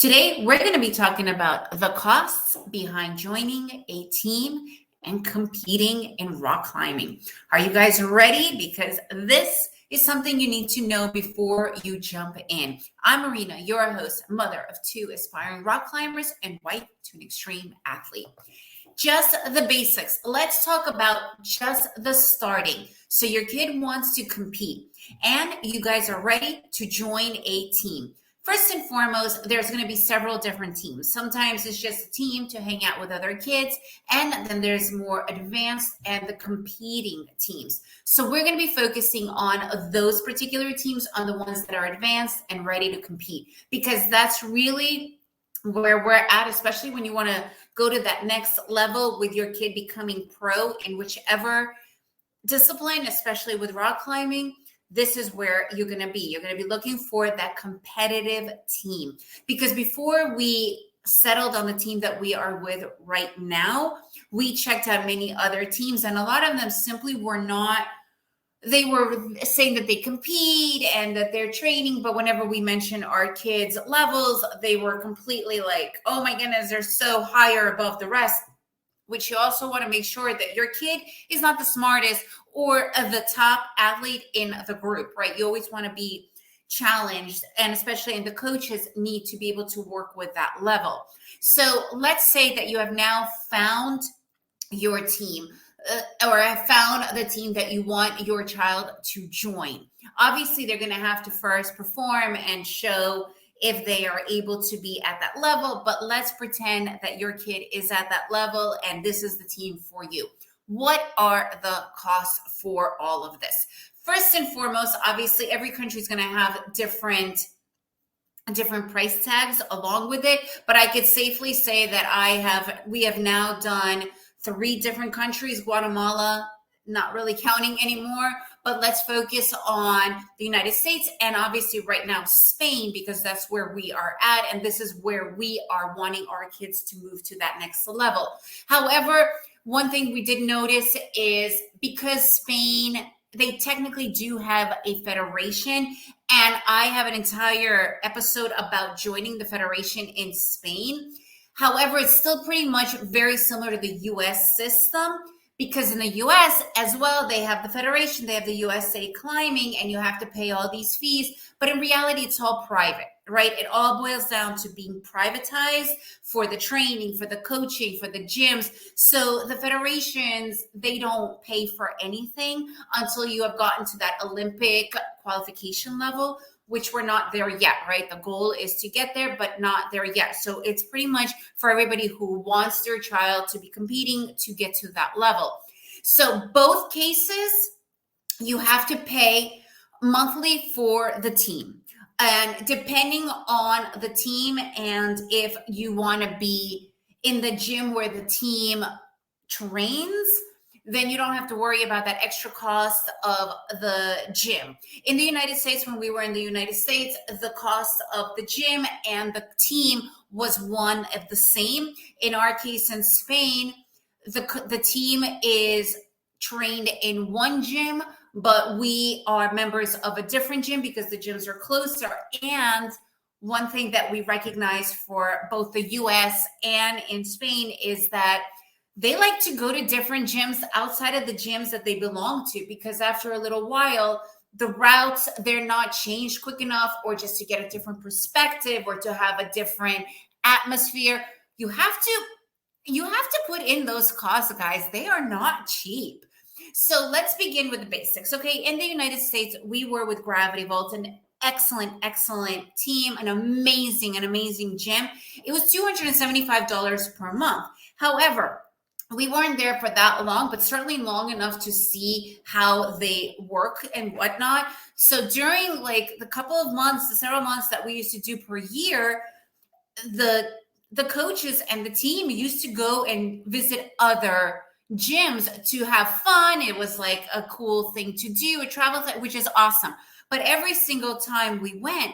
Today, we're going to be talking about the costs behind joining a team and competing in rock climbing. Are you guys ready? Because this is something you need to know before you jump in. I'm Marina, your host, mother of two aspiring rock climbers and wife to an extreme athlete. Just the basics. Let's talk about just the starting. So your kid wants to compete and you guys are ready to join a team. First and foremost, there's going to be several different teams. Sometimes it's just a team to hang out with other kids, and then there's more advanced and the competing teams. So we're going to be focusing on those particular teams, on the ones that are advanced and ready to compete, because that's really where we're at, especially when you want to go to that next level with your kid becoming pro in whichever discipline, especially with rock climbing. This is where you're going to be. You're going to be looking for that competitive team, because before we settled on the team that we are with right now, we checked out many other teams, and a lot of them simply were not. They were saying that they compete and that they're training, but whenever we mentioned our kids' levels, they were completely like, oh my goodness, they're so higher above the rest. Which you also want to make sure that your kid is not the smartest or the top athlete in the group, right? You always want to be challenged, and especially in the coaches need to be able to work with that level. So let's say that you have now found your team or have found the team that you want your child to join. Obviously, they're going to have to first perform and show if they are able to be at that level, but let's pretend that your kid is at that level and this is the team for you. What are the costs for all of this? First and foremost, obviously, every country is going to have different price tags along with it, but I could safely say that we have now done 3 different countries. Guatemala, not really counting anymore, but let's focus on the United States and obviously right now Spain, because that's where we are at. And this is where we are wanting our kids to move to that next level. However, one thing we did notice is because Spain, they technically do have a federation, and I have an entire episode about joining the federation in Spain. However, it's still pretty much very similar to the US system, because in the US as well, they have the federation, they have the USA climbing, and you have to pay all these fees. But in reality, it's all private, right? It all boils down to being privatized for the training, for the coaching, for the gyms. So the federations, they don't pay for anything until you have gotten to that Olympic qualification level, which we're not there yet, right? The goal is to get there, but not there yet. So it's pretty much for everybody who wants their child to be competing to get to that level. So both cases, you have to pay monthly for the team. And depending on the team, and if you want to be in the gym where the team trains, then you don't have to worry about that extra cost of the gym. In the United States, when we were in the United States, the cost of the gym and the team was one of the same. In our case in Spain, the team is trained in one gym, but we are members of a different gym because the gyms are closer. And one thing that we recognize for both the US and in Spain is that they like to go to different gyms outside of the gyms that they belong to, because after a little while, the routes, they're not changed quick enough, or just to get a different perspective or to have a different atmosphere. You have to put in those costs, guys. They are not cheap. So let's begin with the basics. Okay, in the United States, we were with Gravity Vault, an excellent team, an amazing gym. It was $275 per month. However, we weren't there for that long, but certainly long enough to see how they work and whatnot. So during like the several months that we used to do per year, the coaches and the team used to go and visit other gyms to have fun. It was like a cool thing to do, a travel, which is awesome. But every single time we went,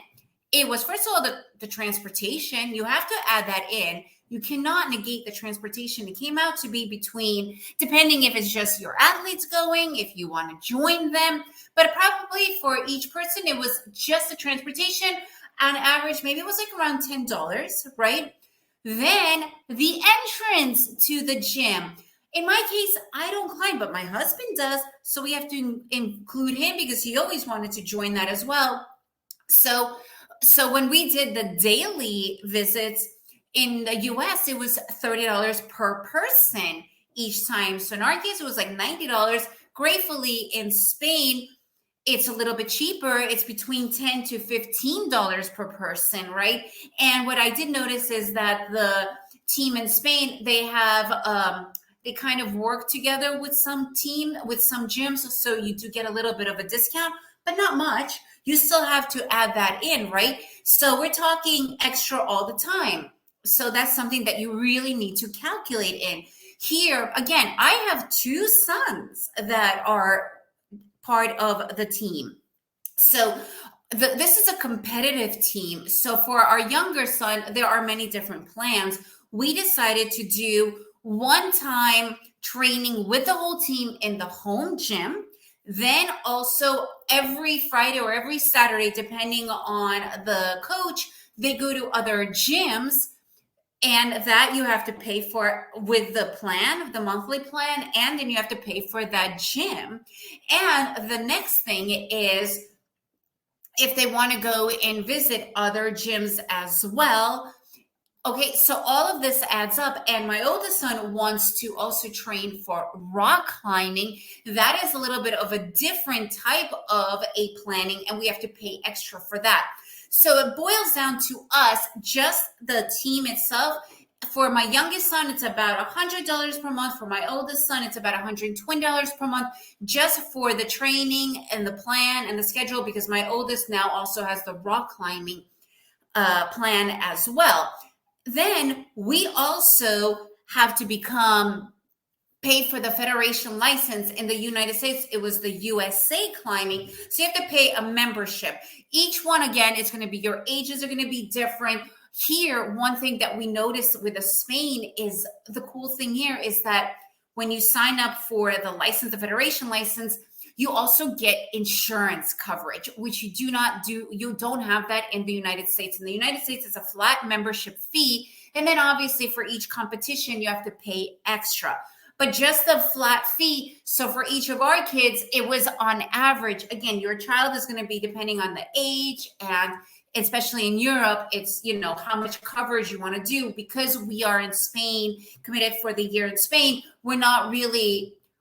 it was, first of all, the transportation. You have to add that in. You cannot negate the transportation. It came out to be between, depending if it's just your athletes going, if you want to join them, but probably for each person, it was just the transportation on average, maybe it was like around $10, right? Then the entrance to the gym. In my case, I don't climb, but my husband does. So we have to include him because he always wanted to join that as well. So when we did the daily visits in the US, it was $30 per person each time. So in our case, it was like $90. Gratefully, in Spain, it's a little bit cheaper. It's between $10 to $15 per person, right? And what I did notice is that the team in Spain, they have they kind of work together with some gyms, so you do get a little bit of a discount, but not much. You still have to add that in, right? So we're talking extra all the time. So that's something that you really need to calculate in. Here, again, I have two sons that are part of the team. So this is a competitive team. So for our younger son, there are many different plans. We decided to do one-time training with the whole team in the home gym. Then also every Friday or every Saturday, depending on the coach, they go to other gyms, and that you have to pay for with the plan, the monthly plan, and then you have to pay for that gym. And the next thing is if they want to go and visit other gyms as well. Okay, so all of this adds up, and my oldest son wants to also train for rock climbing. That is a little bit of a different type of a planning, and we have to pay extra for that. So it boils down to us, just the team itself. For my youngest son, it's about $100 per month. For my oldest son, it's about $120 per month, just for the training and the plan and the schedule, because my oldest now also has the rock climbing plan as well. Then we also have to pay for the federation license. In the United States, it was the USA climbing. So you have to pay a membership. Each one, again, it's going to be, your ages are going to be different. Here, one thing that we noticed with the Spain is, the cool thing here is that when you sign up for the license, the federation license, you also get insurance coverage, which you don't have that in the United States. In the United States, it's a flat membership fee. And then obviously for each competition, you have to pay extra. But just the flat fee. So for each of our kids, it was on average, again, your child is going to be depending on the age, and especially in Europe, it's, how much coverage you want to do. Because we are in Spain, committed for the year in Spain,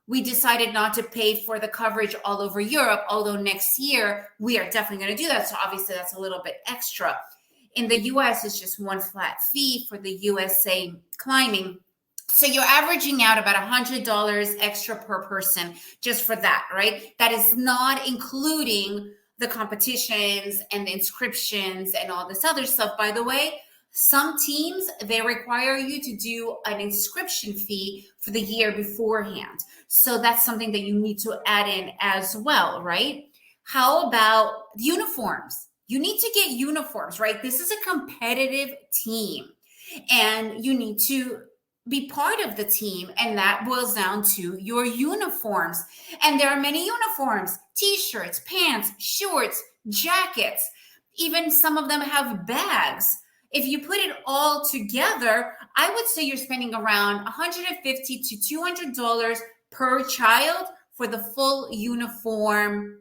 we decided not to pay for the coverage all over Europe, although next year we are definitely going to do that. So obviously that's a little bit extra. In the US, it's just one flat fee for the USA climbing. So you're averaging out about $100 extra per person just for that, right? That is not including the competitions and the inscriptions and all this other stuff. By the way, some teams, they require you to do an inscription fee for the year beforehand. So that's something that you need to add in as well, right? How about uniforms? You need to get uniforms, right? This is a competitive team, and you need to be part of the team, and that boils down to your uniforms. And there are many uniforms: t-shirts, pants, shorts, jackets. Even some of them have bags. If you put it all together, I would say you're spending around $150 to $200 per child for the full uniform.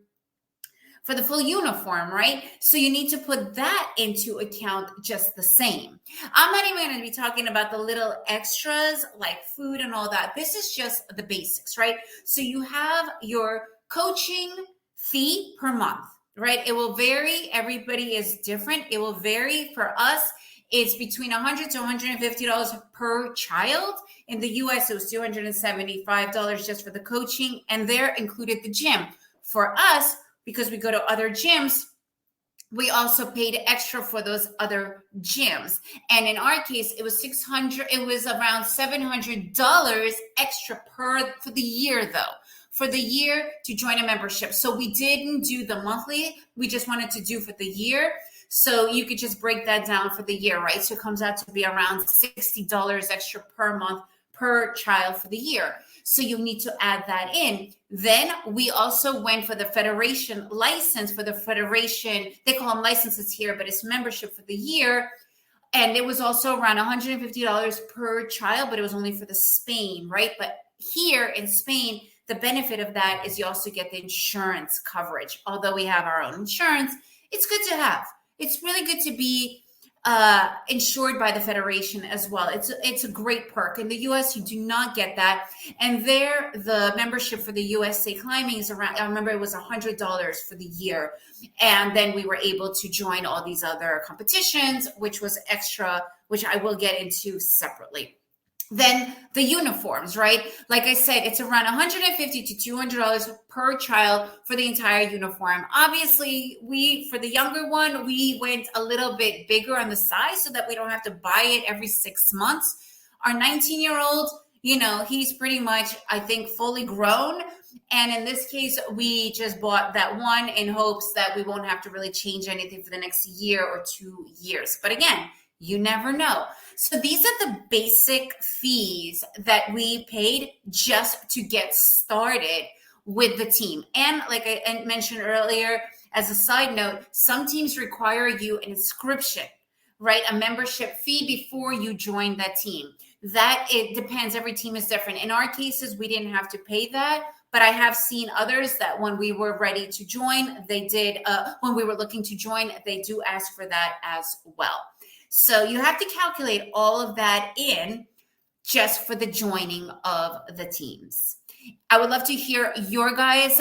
Right? So you need to put that into account just the same. I'm not even going to be talking about the little extras like food and all that. This is just the basics, right? So you have your coaching fee per month, right? It will vary. Everybody is different. It will vary. For us, it's between $100 to $150 per child. In the US, it was $275 just for the coaching, and there included the gym. For us, because we go to other gyms, we also paid extra for those other gyms. And in our case, it was around $700 extra for the year, though. For the year to join a membership. So we didn't do the monthly. We just wanted to do for the year. So you could just break that down for the year, right? So it comes out to be around $60 extra per month per child for the year. So you need to add that in. Then we also went for the federation license for the federation. They call them licenses here, but it's membership for the year. And it was also around $150 per child, but it was only for the Spain, right? But here in Spain, the benefit of that is you also get the insurance coverage. Although we have our own insurance, it's good to have. It's really good to be insured by the federation as well. It's a great perk. In the US, you do not get that. And there, the membership for the USA climbing is around, I remember it was $100 for the year. And then we were able to join all these other competitions, which was extra, which I will get into separately. Then the uniforms, right? Like I said, it's around $150 to $200 per child for the entire uniform. Obviously, for the younger one, we went a little bit bigger on the size so that we don't have to buy it every 6 months. Our 19-year-old, he's pretty much, I think, fully grown. And in this case, we just bought that one in hopes that we won't have to really change anything for the next year or 2 years. But again, you never know. So these are the basic fees that we paid just to get started with the team. And like I mentioned earlier, as a side note, some teams require you an inscription, right? A membership fee before you join that team. That it depends. Every team is different. In our cases, we didn't have to pay that. But I have seen others that when we were ready to join, they did. When we were looking to join, they do ask for that as well. So you have to calculate all of that in just for the joining of the teams. I would love to hear your guys'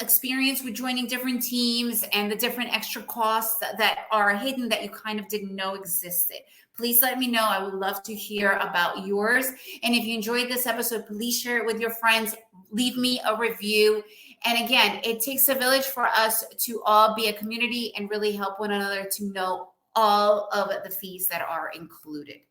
experience with joining different teams and the different extra costs that are hidden that you kind of didn't know existed. Please let me know. I would love to hear about yours. And if you enjoyed this episode, please share it with your friends. Leave me a review. And again, it takes a village for us to all be a community and really help one another to know all of the fees that are included.